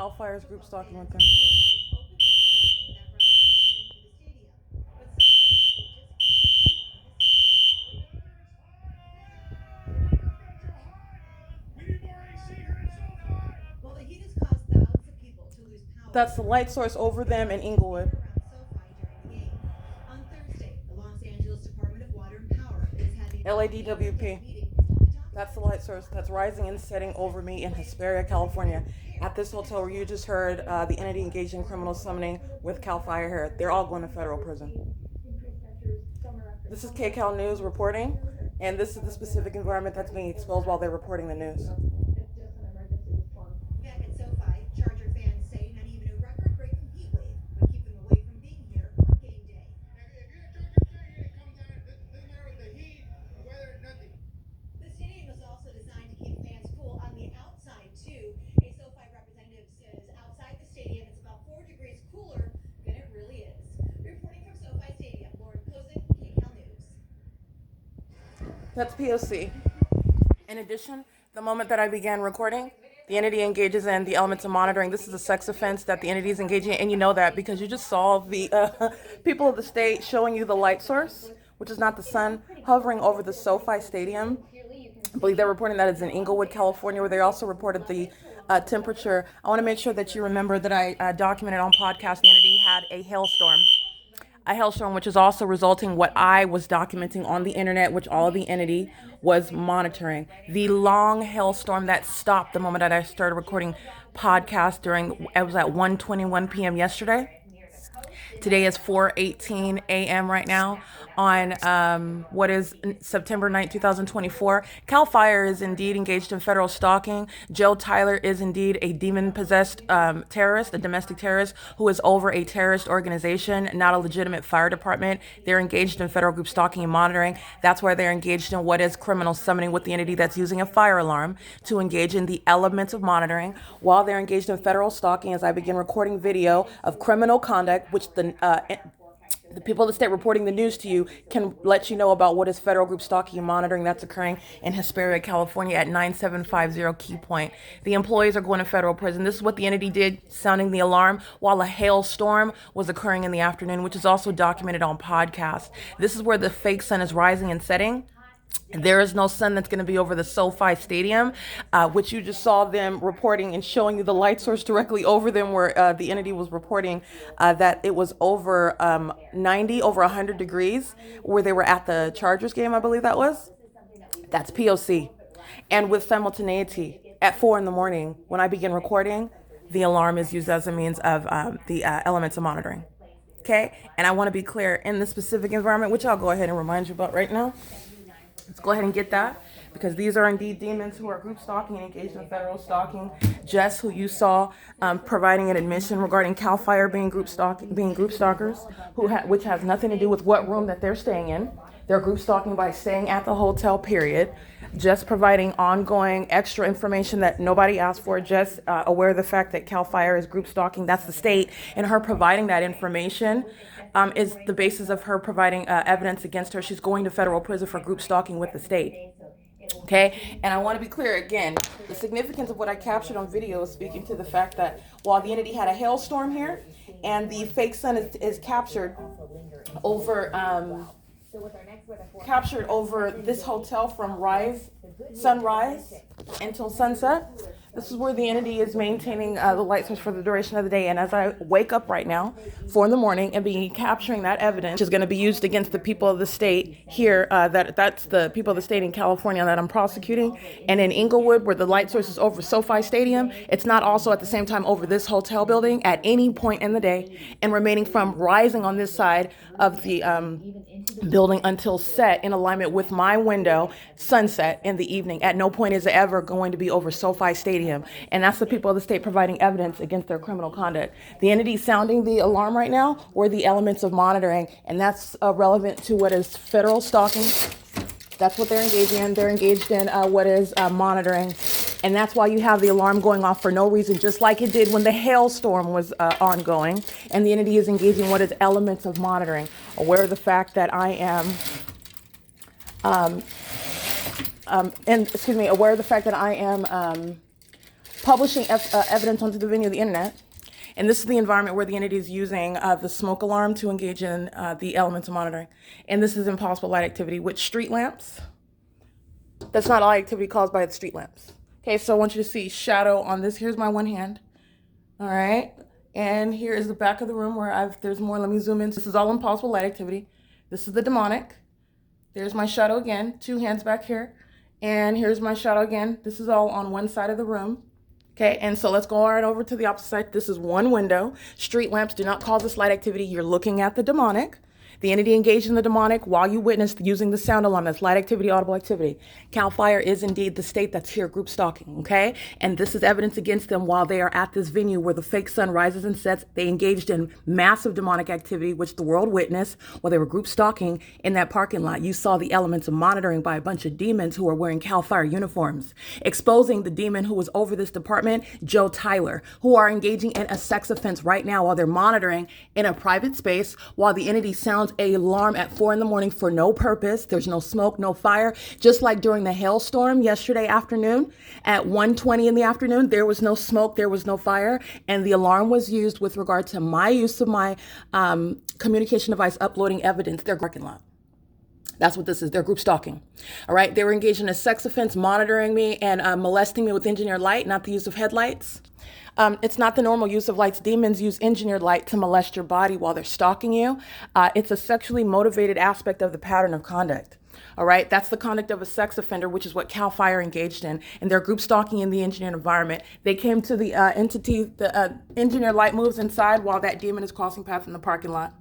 CAL FIRE's group stalking with them. That's the light source over them in Inglewood. LADWP. That's the light source that's rising and setting over me in Hesperia, California. At this hotel where you just heard the entity engaged in criminal summoning with CAL FIRE here. They're all going to federal prison. This is KCAL News reporting, and this is the specific environment that's being exposed while they're reporting the news. Back at SoFi, Charger fans say not even a record-breaking heat wave would keep them away from being here on game day. If you're a Charger fan, it comes down, it doesn't matter with the heat, the weather, nothing. The stadium was also designed to keep fans cool on the outside, too. A SoFi representative says outside the stadium it's about 4 degrees cooler than it really is. Reporting from SoFi Stadium, Lauren Kozik, KCAL News. That's P.O.C. In addition, the moment that I began recording, the entity engages in the elements of monitoring. This is a sex offense that the entity is engaging in, and you know that because you just saw the people of the state showing you the light source, which is not the sun, hovering over the SoFi Stadium. I believe they're reporting that it's in Inglewood, California, where they also reported the temperature. I want to make sure that you remember that I documented on podcast the entity had a hailstorm. A hailstorm, which is also resulting what I was documenting on the internet, which all of the entity was monitoring. The long hailstorm that stopped the moment that I started recording podcast it was at 1:21 p.m. yesterday. Today is 4:18 a.m. right now on what is September 9th, 2024. CAL FIRE is indeed engaged in federal stalking. Joe Tyler is indeed a demon-possessed terrorist, a domestic terrorist who is over a terrorist organization, not a legitimate fire department. They're engaged in federal group stalking and monitoring. That's why they're engaged in what is criminal summoning with the entity that's using a fire alarm to engage in the elements of monitoring while they're engaged in federal stalking as I begin recording video of criminal conduct, which the people of the state reporting the news to you can let you know about what is federal group stalking and monitoring that's occurring in Hesperia, California at 9750 Key Point. The employees are going to federal prison. This is what the entity did, sounding the alarm while a hailstorm was occurring in the afternoon, which is also documented on podcast. This is where the fake sun is rising and setting. There is no sun that's going to be over the SoFi Stadium, which you just saw them reporting and showing you the light source directly over them where the entity was reporting that it was over 90, over 100 degrees where they were at the Chargers game, I believe that was. That's P.O.C. And with simultaneity, at 4 in the morning, when I begin recording, the alarm is used as a means of the elements of monitoring. Okay? And I want to be clear, in this specific environment, which I'll go ahead and remind you about right now. Let's go ahead and get that, because these are indeed demons who are group stalking and engaged in federal stalking. Jess, who you saw providing an admission regarding CAL FIRE being group stalkers, which has nothing to do with what room that they're staying in. They're group stalking by staying at the hotel, period. Just providing ongoing extra information that nobody asked for. Just aware of the fact that CAL FIRE is group stalking. That's the state, and her providing that information is the basis of her providing evidence against her. She's going to federal prison for group stalking with the state. Okay, and I want to be clear again, the significance of what I captured on video is speaking to the fact that while the entity had a hailstorm here and the fake sun is captured over this hotel from sunrise until sunset. This is where the entity is maintaining the light source for the duration of the day. And as I wake up right now, 4 in the morning, and begin capturing that evidence, which is going to be used against the people of the state here, that's the people of the state in California that I'm prosecuting. And in Inglewood, where the light source is over SoFi Stadium, it's not also at the same time over this hotel building at any point in the day, and remaining from rising on this side of the building until set in alignment with my window, sunset in the evening. At no point is it ever going to be over SoFi Stadium. And that's the people of the state providing evidence against their criminal conduct. The entity sounding the alarm right now were the elements of monitoring, and that's relevant to what is federal stalking. That's what they're engaging in. They're engaged in what is monitoring. And that's why you have the alarm going off for no reason, just like it did when the hailstorm was ongoing. And the entity is engaging what is elements of monitoring. Aware of the fact that I am, aware of the fact that I am publishing evidence onto the venue of the internet. And this is the environment where the entity is using the smoke alarm to engage in the elements of monitoring. And this is impossible light activity with street lamps. That's not light activity caused by the street lamps. Okay, so I want you to see shadow on this. Here's my one hand. All right. And here is the back of the room where there's more. Let me zoom in. This is all impossible light activity. This is the demonic. There's my shadow again, 2 hands back here. And here's my shadow again. This is all on one side of the room. Okay, and so let's go right over to the opposite side. This is one window. Street lamps do not cause this light activity. You're looking at the demonic. The entity engaged in the demonic while you witnessed using the sound alarm. That's light activity, audible activity. CAL FIRE is indeed the state that's here group stalking, okay? And this is evidence against them while they are at this venue where the fake sun rises and sets. They engaged in massive demonic activity, which the world witnessed while they were group stalking in that parking lot. You saw the elements of monitoring by a bunch of demons who are wearing CAL FIRE uniforms, exposing the demon who was over this department, Joe Tyler, who are engaging in a sex offense right now while they're monitoring in a private space while the entity sounds an alarm at 4 a.m. for no purpose. There's no smoke, no fire. Just like during the hailstorm yesterday afternoon at 1:20 in the afternoon, there was no smoke, there was no fire, and the alarm was used with regard to my use of my communication device uploading evidence. Their parking lot. That's what this is. They're group stalking. All right. They were engaged in a sex offense, monitoring me and molesting me with engineered light, not the use of headlights. It's not the normal use of lights. Demons use engineered light to molest your body while they're stalking you. It's a sexually motivated aspect of the pattern of conduct. All right. That's the conduct of a sex offender, which is what CAL FIRE engaged in. And they're group stalking in the engineered environment. They came to the entity, the engineered light moves inside while that demon is crossing paths in the parking lot.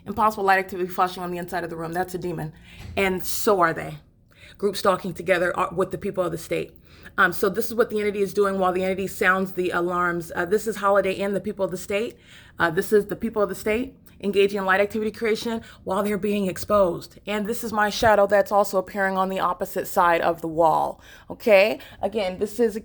Impossible light activity flashing on the inside of the room. That's a demon. And so are they. Group stalking together with the people of the state. So this is what the entity is doing while the entity sounds the alarms. This is Holiday Inn, the people of the state. This is the people of the state engaging in light activity creation while they're being exposed. And this is my shadow that's also appearing on the opposite side of the wall. Okay. Again, this is,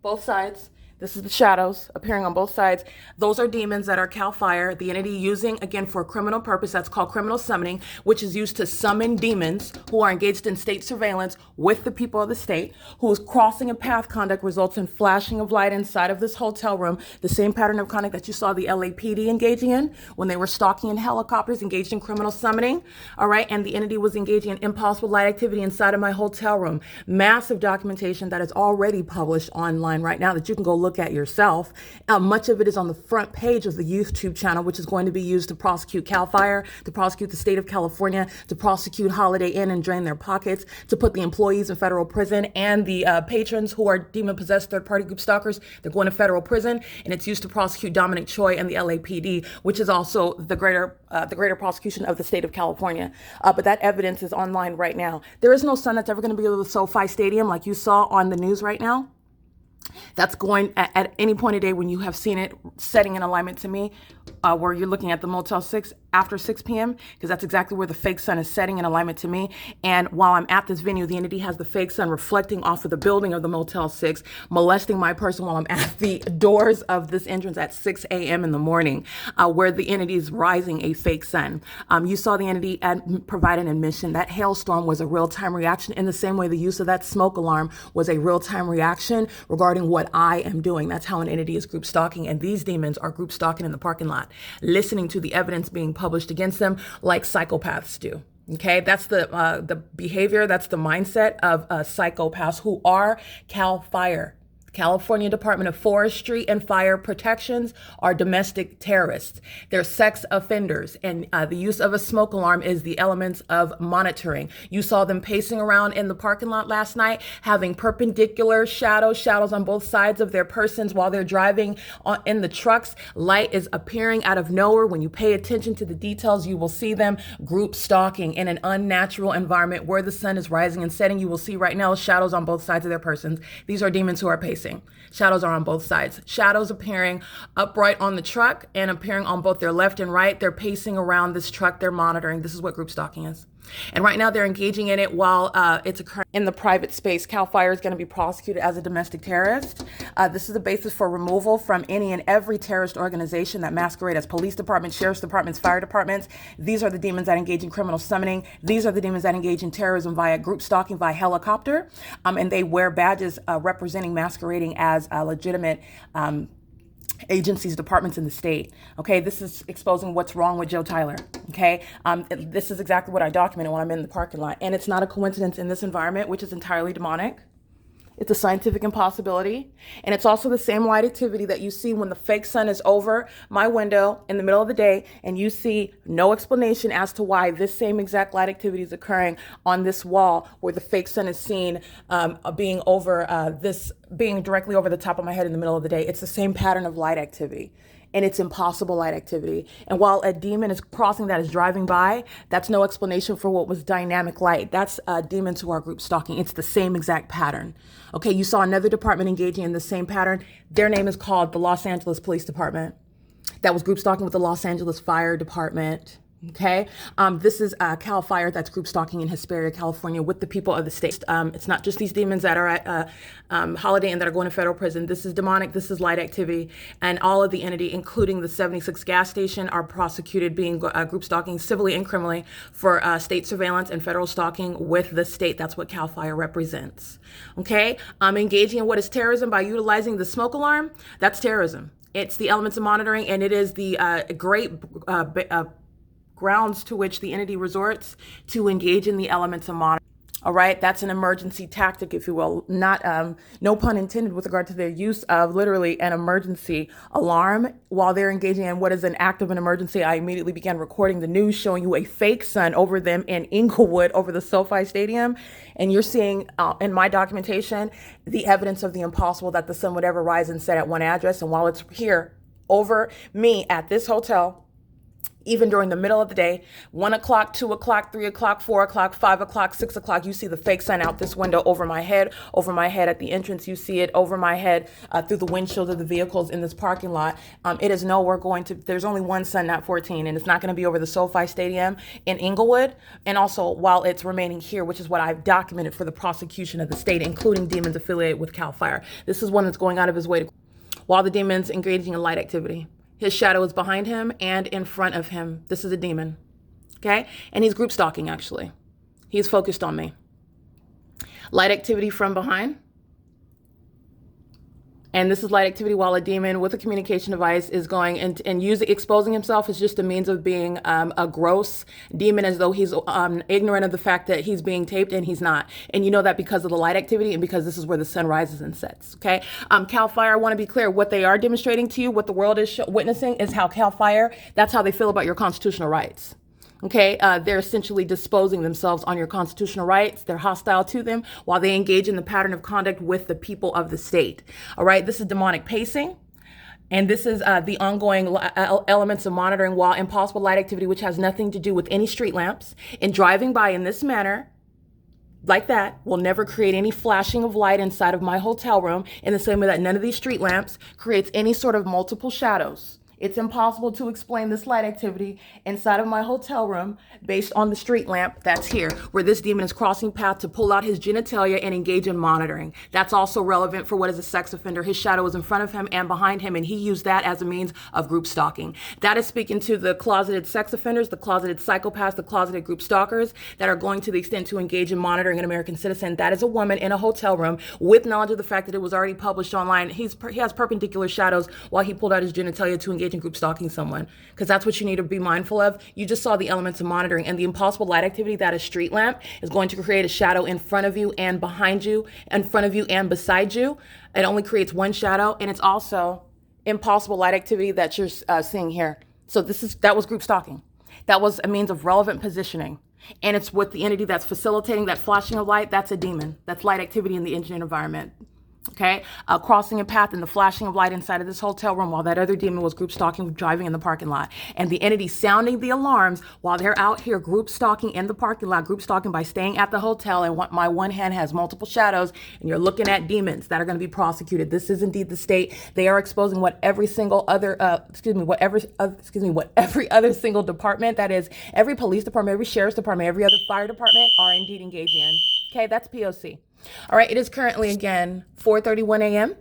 both sides. This is the shadows appearing on both sides. Those are demons that are CAL FIRE, the entity using, again, for a criminal purpose. That's called criminal summoning, which is used to summon demons who are engaged in state surveillance with the people of the state, whose crossing of path conduct results in flashing of light inside of this hotel room, the same pattern of conduct that you saw the LAPD engaging in when they were stalking in helicopters, engaged in criminal summoning. All right, and the entity was engaging in impossible light activity inside of my hotel room. Massive documentation that is already published online right now that you can go look at yourself. Much of it is on the front page of the YouTube channel, which is going to be used to prosecute CAL FIRE, to prosecute the state of California, to prosecute Holiday Inn and drain their pockets, to put the employees in federal prison and the patrons who are demon-possessed third-party group stalkers. They're going to federal prison, and it's used to prosecute Dominic Choi and the LAPD, which is also the greater prosecution of the state of California. But that evidence is online right now. There is no sun that's ever going to be over the SoFi Stadium like you saw on the news right now. That's going at any point of day when you have seen it setting in alignment to me, where you're looking at the Motel 6 after 6 p.m., because that's exactly where the fake sun is setting in alignment to me. And while I'm at this venue, the entity has the fake sun reflecting off of the building of the Motel 6, molesting my person while I'm at the doors of this entrance at 6 a.m. in the morning, where the entity is rising a fake sun. You saw the entity provide an admission that hailstorm was a real-time reaction in the same way the use of that smoke alarm was a real-time reaction regarding what I am doing. That's how an entity is group stalking, and these demons are group stalking in the parking lot, listening to the evidence being published against them like psychopaths do. Okay, that's the behavior, that's the mindset of psychopaths who are CAL FIRE. California Department of Forestry and Fire Protections are domestic terrorists. They're sex offenders, and the use of a smoke alarm is the elements of monitoring. You saw them pacing around in the parking lot last night, having perpendicular shadows on both sides of their persons while they're driving in the trucks. Light is appearing out of nowhere. When you pay attention to the details, you will see them group stalking in an unnatural environment where the sun is rising and setting. You will see right now shadows on both sides of their persons. These are demons who are pacing. Shadows are on both sides. Shadows appearing upright on the truck and appearing on both their left and right. They're pacing around this truck. They're monitoring. This is what group stalking is. And right now they're engaging in it while it's occurring in the private space. CAL FIRE is going to be prosecuted as a domestic terrorist. This is the basis for removal from any and every terrorist organization that masquerade as police departments, sheriff's departments, fire departments. These are the demons that engage in criminal summoning. These are the demons that engage in terrorism via group stalking, via helicopter. And they wear badges representing, masquerading as legitimate agencies, departments in the state. Okay, this is exposing what's wrong with Joe Tyler. Okay, this is exactly what I documented when I'm in the parking lot. And it's not a coincidence in this environment, which is entirely demonic. It's a scientific impossibility. And it's also the same light activity that you see when the fake sun is over my window in the middle of the day, and you see no explanation as to why this same exact light activity is occurring on this wall where the fake sun is seen being directly over the top of my head in the middle of the day. It's the same pattern of light activity. And it's impossible light activity. And while a demon is crossing that is driving by, that's no explanation for what was dynamic light. That's demons who are group stalking. It's the same exact pattern. Okay, you saw another department engaging in the same pattern. Their name is called the Los Angeles Police Department. That was group stalking with the Los Angeles Fire Department. Okay, this is CAL FIRE that's group stalking in Hesperia, California, with the people of the state. It's not just these demons that are at Holiday Inn that are going to federal prison. This is demonic. This is light activity, and all of the entity, including the 76 gas station, are prosecuted being group stalking civilly and criminally for state surveillance and federal stalking with the state. That's what CAL FIRE represents. Okay, engaging in what is terrorism by utilizing the smoke alarm. That's terrorism. It's the elements of monitoring, and it is the great grounds to which the entity resorts to engage in the elements of monitoring. All right, that's an emergency tactic, if you will, not no pun intended with regard to their use of literally an emergency alarm while they're engaging in what is an act of an emergency. I immediately began recording the news showing you a fake sun over them in Inglewood over the SoFi Stadium. And you're seeing in my documentation the evidence of the impossible that the sun would ever rise and set at one address. And while it's here over me at this hotel, even during the middle of the day, 1 o'clock, 2 o'clock, 3 o'clock, 4 o'clock, 5 o'clock, 6 o'clock, you see the fake sun out this window over my head at the entrance. You see it over my head through the windshield of the vehicles in this parking lot. It is nowhere going to, there's only one sun, not 14, and it's not going to be over the SoFi Stadium in Inglewood. And also while it's remaining here, which is what I've documented for the prosecution of the state, including demons affiliated with CAL FIRE. This is one that's going out of his way to, while the demon's engaging in light activity. His shadow is behind him and in front of him. This is a demon, okay? And he's group stalking, actually. He's focused on me. Light activity from behind. And this is light activity while a demon with a communication device is going and exposing himself is just a means of being a gross demon, as though he's ignorant of the fact that he's being taped, and he's not. And you know that because of the light activity and because this is where the sun rises and sets, okay? CAL FIRE, I want to be clear, what they are demonstrating to you, what the world is witnessing is how CAL FIRE, that's how they feel about your constitutional rights. Okay, they're essentially disposing themselves on your constitutional rights. They're hostile to them while they engage in the pattern of conduct with the people of the state. All right, this is demonic pacing. And this is the ongoing elements of monitoring while impossible light activity, which has nothing to do with any street lamps. And driving by in this manner, like that, will never create any flashing of light inside of my hotel room, in the same way that none of these street lamps creates any sort of multiple shadows. It's impossible to explain this light activity inside of my hotel room based on the street lamp that's here, where this demon is crossing path to pull out his genitalia and engage in monitoring. That's also relevant for what is a sex offender. His shadow is in front of him and behind him, and he used that as a means of group stalking. That is speaking to the closeted sex offenders, the closeted psychopaths, the closeted group stalkers that are going to the extent to engage in monitoring an American citizen. That is a woman in a hotel room with knowledge of the fact that it was already published online. He has perpendicular shadows while he pulled out his genitalia to engage in group stalking someone, because that's what you need to be mindful of. You just saw the elements of monitoring, and the impossible light activity, that is street lamp, is going to create a shadow in front of you and behind you, in front of you and beside you. It only creates one shadow, and it's also impossible light activity that you're seeing here. So that was group stalking. That was a means of relevant positioning. And it's with the entity that's facilitating that flashing of light. That's a demon. That's light activity in the engineered environment. Okay, crossing a path and the flashing of light inside of this hotel room while that other demon was group stalking, driving in the parking lot. And the entity sounding the alarms while they're out here group stalking in the parking lot, group stalking by staying at the hotel. And my one hand has multiple shadows, and you're looking at demons that are going to be prosecuted. This is indeed the state. They are exposing what every single other, what every other single department, that is every police department, every sheriff's department, every other fire department are indeed engaged in. Okay, that's POC. All right, it is currently, again, 4:31 a.m.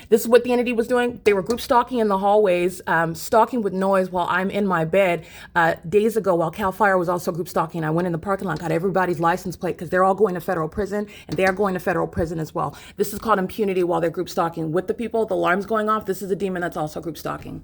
This is what the entity was doing. They were group stalking in the hallways, stalking with noise while I'm in my bed. Days ago, while CAL FIRE was also group stalking, I went in the parking lot, got everybody's license plate because they're all going to federal prison, and they are going to federal prison as well. This is called impunity while they're group stalking with the people. The alarm's going off. This is a demon that's also group stalking.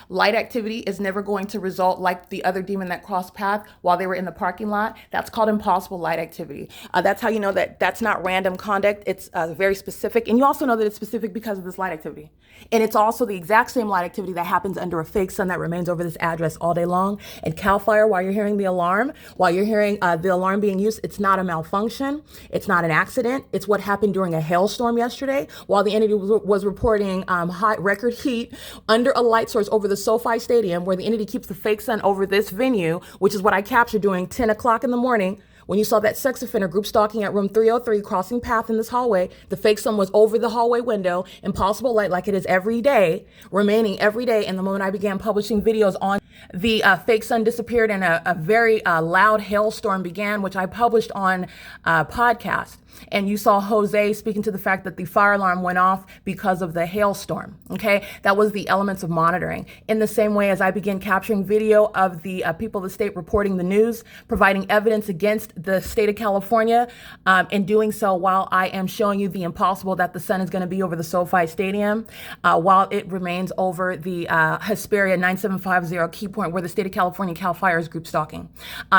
Light activity is never going to result like the other demon that crossed path while they were in the parking lot. That's called impossible light activity. That's how you know that that's not random conduct. It's very specific, and you also know that it's specific because of this light activity. And it's also the exact same light activity that happens under a fake sun that remains over this address all day long. And CAL FIRE, while you're hearing the alarm, the alarm being used, it's not a malfunction. It's not an accident. It's what happened during a hailstorm yesterday while the entity was reporting high record heat under a light source over the SoFi Stadium, where the entity keeps the fake sun over this venue, which is what I captured during 10 o'clock in the morning. When you saw that sex offender group stalking at room 303 crossing path in this hallway, the fake sun was over the hallway window, impossible light like it is every day, remaining every day. And the moment I began publishing videos on the fake sun disappeared and a very loud hailstorm began, which I published on podcast. And you saw Jose speaking to the fact that the fire alarm went off because of the hailstorm. Okay, that was the elements of monitoring. In the same way as I began capturing video of the people of the state reporting the news, providing evidence against the state of California, and doing so while I am showing you the impossible that the sun is going to be over the SoFi Stadium, while it remains over the Hesperia 9750 key point where the state of California CAL FIRE is group stalking.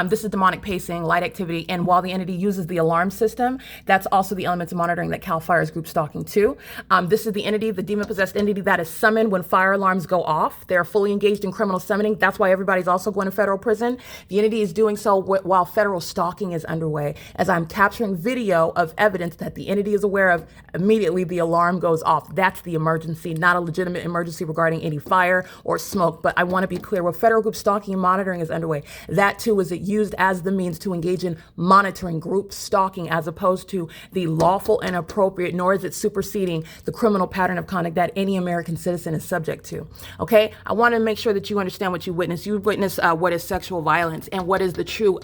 This is demonic pacing, light activity, and while the entity uses the alarm system, that's also the elements of monitoring that CAL FIRE is group stalking too. This is the entity, the demon-possessed entity that is summoned when fire alarms go off. They're fully engaged in criminal summoning. That's why everybody's also going to federal prison. The entity is doing so while federal stalking is underway. As I'm capturing video of evidence that the entity is aware of, immediately the alarm goes off. That's the emergency, not a legitimate emergency regarding any fire or smoke. But I want to be clear, where federal group stalking and monitoring is underway, that too is used as the means to engage in monitoring group stalking as opposed to the lawful and appropriate, nor is it superseding the criminal pattern of conduct that any American citizen is subject to. Okay, I want to make sure that you understand what you witness. You witness what is sexual violence and what is the true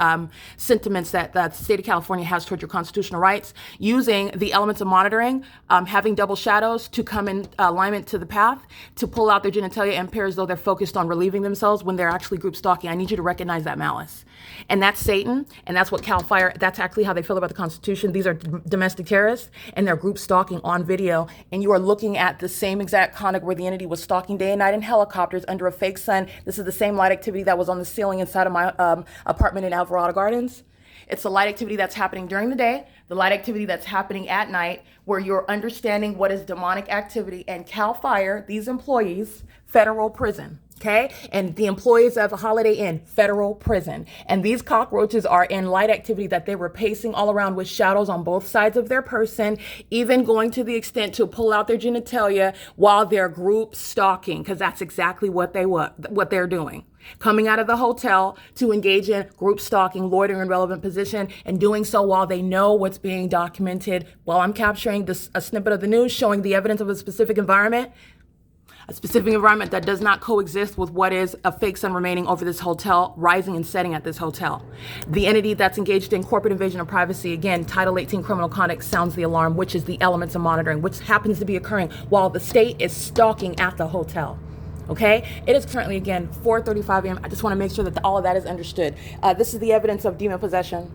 sentiments that the state of California has towards your constitutional rights, using the elements of monitoring, having double shadows to come in alignment to the path, to pull out their genitalia and appear as though they're focused on relieving themselves when they're actually group stalking. I need you to recognize that malice. And that's Satan, and that's what CAL FIRE, that's actually how they feel about the Constitution. These are domestic terrorists, and they're group stalking on video, and you are looking at the same exact conduct where the entity was stalking day and night in helicopters under a fake sun. This is the same light activity that was on the ceiling inside of my apartment in Alvarado Gardens. It's the light activity that's happening during the day, the light activity that's happening at night, where you're understanding what is demonic activity. And CAL FIRE, these employees, federal prison. Okay, and the employees of a Holiday Inn, federal prison. And these cockroaches are in light activity that they were pacing all around with shadows on both sides of their person, even going to the extent to pull out their genitalia while they're group stalking, because that's exactly what they're doing. Coming out of the hotel to engage in group stalking, loitering in relevant position, and doing so while they know what's being documented. While I'm capturing a snippet of the news showing the evidence of a specific environment that does not coexist with what is a fake sun remaining over this hotel, rising and setting at this hotel. The entity that's engaged in corporate invasion of privacy, again, Title 18 criminal conduct, sounds the alarm, which is the elements of monitoring, which happens to be occurring while the state is stalking at the hotel. Okay, it is currently, again, 4:35 a.m. I just want to make sure that all of that is understood. This is the evidence of demon possession.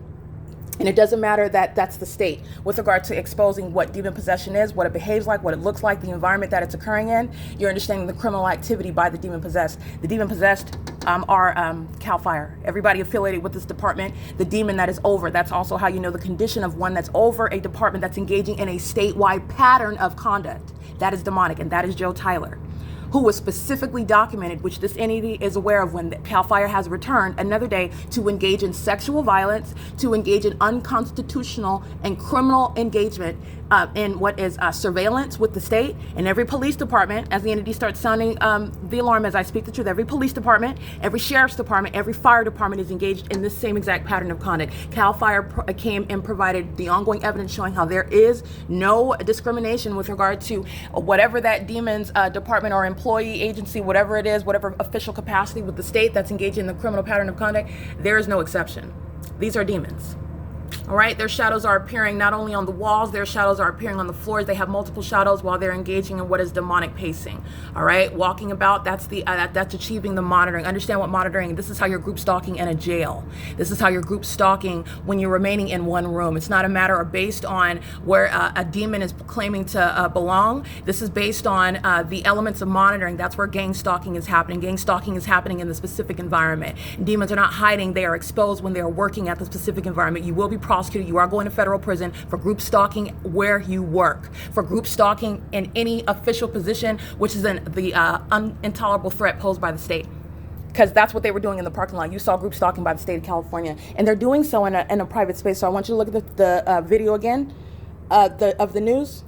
And it doesn't matter that that's the state with regard to exposing what demon possession is, what it behaves like, what it looks like, the environment that it's occurring in. You're understanding the criminal activity by the demon possessed. The demon possessed are CAL FIRE. Everybody affiliated with this department, the demon that is over. That's also how you know the condition of one that's over a department that's engaging in a statewide pattern of conduct. That is demonic, and that is Joe Tyler, who was specifically documented, which this entity is aware of when CAL FIRE has returned another day, to engage in sexual violence, to engage in unconstitutional and criminal engagement in what is surveillance with the state. And every police department, as the entity starts sounding the alarm as I speak the truth, every police department, every sheriff's department, every fire department is engaged in this same exact pattern of conduct. CAL FIRE came and provided the ongoing evidence showing how there is no discrimination with regard to whatever that demon's department or employee agency, whatever it is, whatever official capacity with the state that's engaged in the criminal pattern of conduct. There is no exception. These are demons. All right, their shadows are appearing not only on the walls, their shadows are appearing on the floors. They have multiple shadows while they're engaging in what is demonic pacing. All right, walking about, that's achieving the monitoring. Understand what monitoring, this is how you're group stalking in a jail. This is how you're group stalking when you're remaining in one room. It's not a matter of based on where a demon is claiming to belong. This is based on the elements of monitoring. That's where gang stalking is happening. Gang stalking is happening in the specific environment. Demons are not hiding, they are exposed when they are working at the specific environment. You will be prosecuted. You are going to federal prison for group stalking where you work, for group stalking in any official position, which is the intolerable threat posed by the state. Because that's what they were doing in the parking lot. You saw group stalking by the state of California, and they're doing so in a private space. So I want you to look at the video again of the news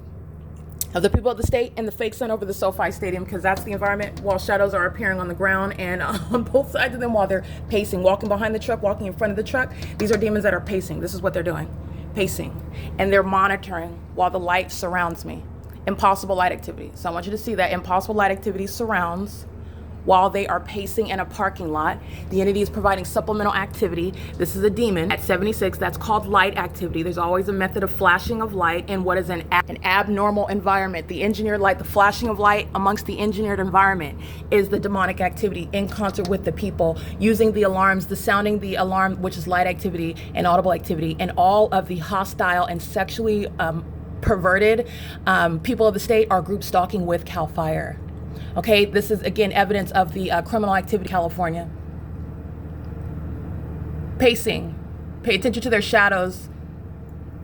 of the people of the state and the fake sun over the SoFi Stadium, because that's the environment while shadows are appearing on the ground and on both sides of them while they're pacing, walking behind the truck, walking in front of the truck. These are demons that are pacing. This is what they're doing, pacing. And they're monitoring while the light surrounds me. Impossible light activity. So I want you to see that impossible light activity surrounds while they are pacing in a parking lot. The entity is providing supplemental activity. This is a demon at 76. That's called light activity. There's always a method of flashing of light in what is an abnormal environment. The engineered light, the flashing of light amongst the engineered environment is the demonic activity in concert with the people, using the alarms, the sounding the alarm, which is light activity and audible activity, and all of the hostile and sexually perverted people of the state are group stalking with CAL FIRE. Okay, this is again evidence of the criminal activity in California. Pacing. Pay attention to their shadows,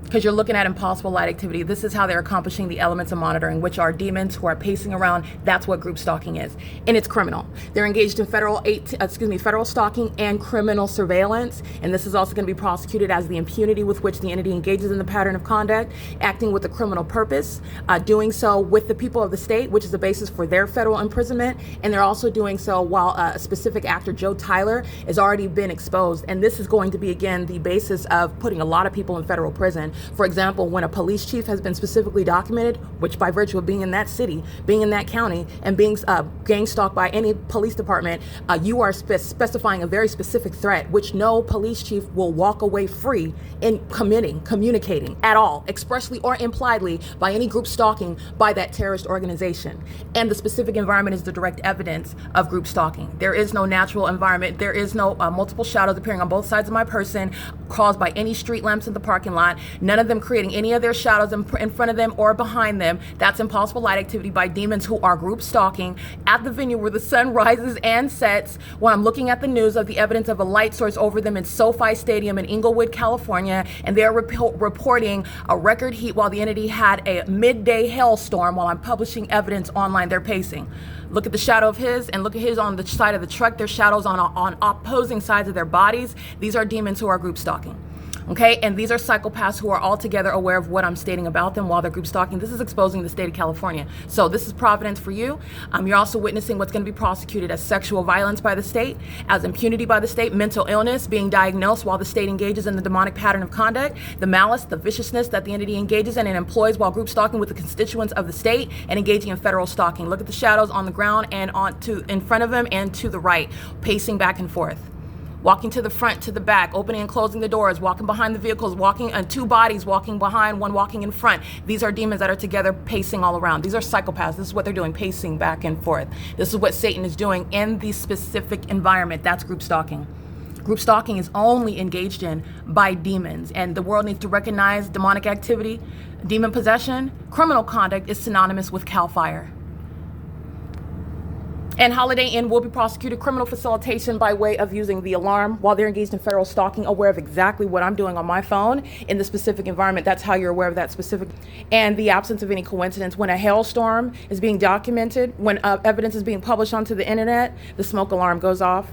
because you're looking at impossible light activity. This is how they're accomplishing the elements of monitoring, which are demons who are pacing around. That's what group stalking is, and it's criminal. They're engaged in federal stalking and criminal surveillance, and this is also going to be prosecuted as the impunity with which the entity engages in the pattern of conduct, acting with a criminal purpose, doing so with the people of the state, which is the basis for their federal imprisonment, and they're also doing so while a specific actor, Joe Tyler, has already been exposed, and this is going to be again the basis of putting a lot of people in federal prison. For example, when a police chief has been specifically documented, which by virtue of being in that city, being in that county, and being gang stalked by any police department, you are specifying a very specific threat, which no police chief will walk away free in communicating at all, expressly or impliedly, by any group stalking by that terrorist organization. And the specific environment is the direct evidence of group stalking. There is no natural environment. There is no multiple shadows appearing on both sides of my person caused by any street lamps in the parking lot. None of them creating any of their shadows in front of them or behind them. That's impossible light activity by demons who are group stalking at the venue where the sun rises and sets, when I'm looking at the news of the evidence of a light source over them in SoFi Stadium in Inglewood, California, and they're reporting a record heat while the entity had a midday hailstorm. While I'm publishing evidence online, they're pacing. Look at the shadow of his and look at his on the side of the truck. Their shadows on opposing sides of their bodies. These are demons who are group stalking. Okay, and these are psychopaths who are altogether aware of what I'm stating about them while they're group stalking. This is exposing the state of California. So this is providence for you. You're also witnessing what's going to be prosecuted as sexual violence by the state, as impunity by the state, mental illness being diagnosed while the state engages in the demonic pattern of conduct, the malice, the viciousness that the entity engages in and employs while group stalking with the constituents of the state and engaging in federal stalking. Look at the shadows on the ground and in front of them and to the right, pacing back and forth. Walking to the front, to the back, opening and closing the doors, walking behind the vehicles, walking on two bodies, walking behind, one walking in front. These are demons that are together pacing all around. These are psychopaths. This is what they're doing, pacing back and forth. This is what Satan is doing in the specific environment. That's group stalking. Group stalking is only engaged in by demons, and the world needs to recognize demonic activity, demon possession, criminal conduct is synonymous with CAL FIRE. And Holiday Inn will be prosecuted criminal facilitation by way of using the alarm while they're engaged in federal stalking, aware of exactly what I'm doing on my phone in the specific environment. That's how you're aware of that specific. And the absence of any coincidence. When a hailstorm is being documented, when evidence is being published onto the internet, the smoke alarm goes off,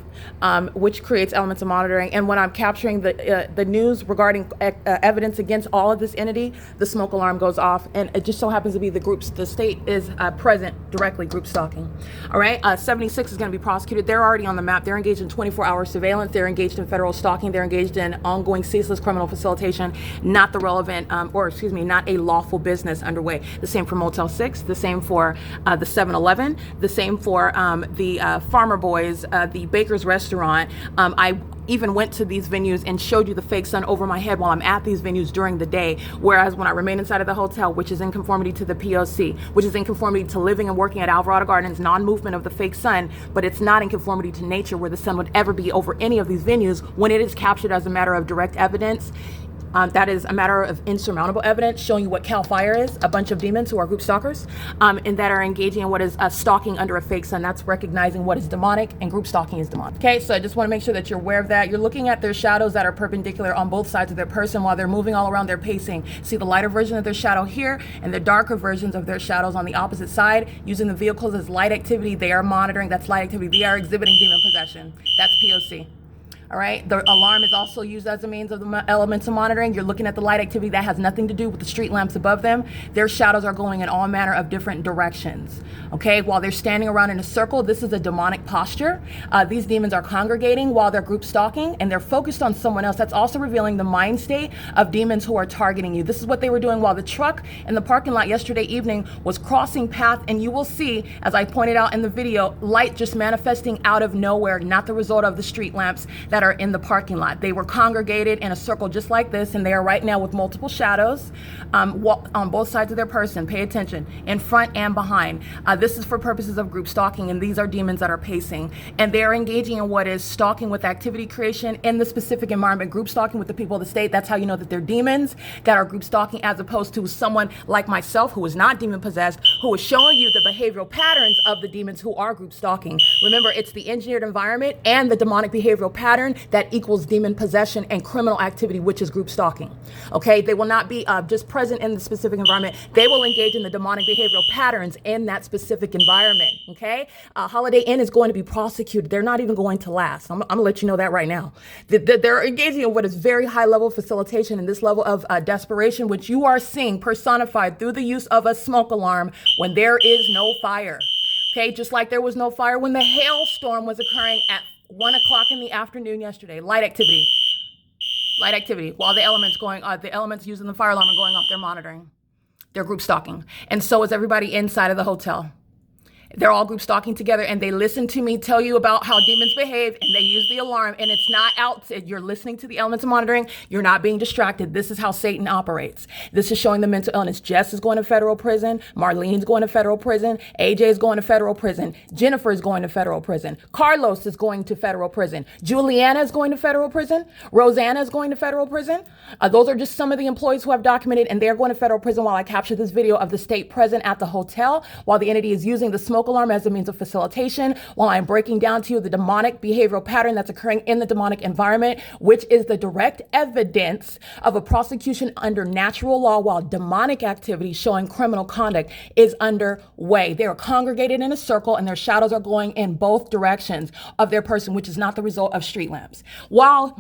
which creates elements of monitoring. And when I'm capturing the news regarding evidence against all of this entity, the smoke alarm goes off. And it just so happens to be the state is present directly, group stalking. All right. 76 is going to be prosecuted. They're already on the map. They're engaged in 24-hour surveillance. They're engaged in federal stalking. They're engaged in ongoing ceaseless criminal facilitation, not the relevant, not a lawful business underway. The same for Motel 6, the same for the 7-Eleven, the same for the Farmer Boys, the Baker's Restaurant. I even went to these venues and showed you the fake sun over my head while I'm at these venues during the day. Whereas when I remain inside of the hotel, which is in conformity to the P.O.C, which is in conformity to living and working at Alvarado Gardens, non-movement of the fake sun, but it's not in conformity to nature where the sun would ever be over any of these venues when it is captured as a matter of direct evidence. That is a matter of insurmountable evidence showing you what CAL FIRE is, a bunch of demons who are group stalkers, and that are engaging in what is stalking under a fake sun. That's recognizing what is demonic, and group stalking is demonic. Okay, so I just want to make sure that you're aware of that. You're looking at their shadows that are perpendicular on both sides of their person while they're moving all around their pacing. See the lighter version of their shadow here and the darker versions of their shadows on the opposite side. Using the vehicles as light activity, they are monitoring. That's light activity. They are exhibiting demon possession. That's POC. All right. The alarm is also used as a means of the elements of monitoring. You're looking at the light activity that has nothing to do with the street lamps above them. Their shadows are going in all manner of different directions. Okay. While they're standing around in a circle, this is a demonic posture. These demons are congregating while they're group stalking and they're focused on someone else. That's also revealing the mind state of demons who are targeting you. This is what they were doing while the truck in the parking lot yesterday evening was crossing path. And you will see, as I pointed out in the video, light just manifesting out of nowhere, not the result of the street lamps that are in the parking lot. They were congregated in a circle just like this, and they are right now with multiple shadows on both sides of their person. Pay attention, in front and behind. This is for purposes of group stalking, and these are demons that are pacing, and they are engaging in what is stalking with activity creation in the specific environment. Group stalking with the people of the state. That's how you know that they're demons that are group stalking, as opposed to someone like myself who is not demon possessed, who is showing you the behavioral patterns of the demons who are group stalking. Remember, it's the engineered environment and the demonic behavioral pattern that equals demon possession and criminal activity, which is group stalking. Okay, they will not be just present in the specific environment. They will engage in the demonic behavioral patterns in that specific environment. Okay, Holiday Inn is going to be prosecuted. They're not even going to last. I'm gonna let you know that right now. They're engaging in what is very high level facilitation and this level of desperation, which you are seeing personified through the use of a smoke alarm when there is no fire. Okay, just like there was no fire when the hailstorm was occurring at 1 o'clock in the afternoon yesterday. Light activity. While the elements using the fire alarm are going off, they're monitoring. They're group stalking. And so is everybody inside of the hotel. They're all group stalking together, and they listen to me tell you about how demons behave, and they use the alarm, and it's not out. You're listening to the elements of monitoring. You're not being distracted. This is how Satan operates. This is showing the mental illness. Jess is going to federal prison. Marlene's going to federal prison. AJ is going to federal prison. Jennifer is going to federal prison. Carlos is going to federal prison. Juliana is going to federal prison. Rosanna is going to federal prison. Those are just some of the employees who have documented, and they're going to federal prison while I capture this video of the state present at the hotel while the entity is using the smoke alarm as a means of facilitation, while I'm breaking down to you the demonic behavioral pattern that's occurring in the demonic environment, which is the direct evidence of a prosecution under natural law while demonic activity showing criminal conduct is underway. They are congregated in a circle and their shadows are going in both directions of their person, which is not the result of street lamps. While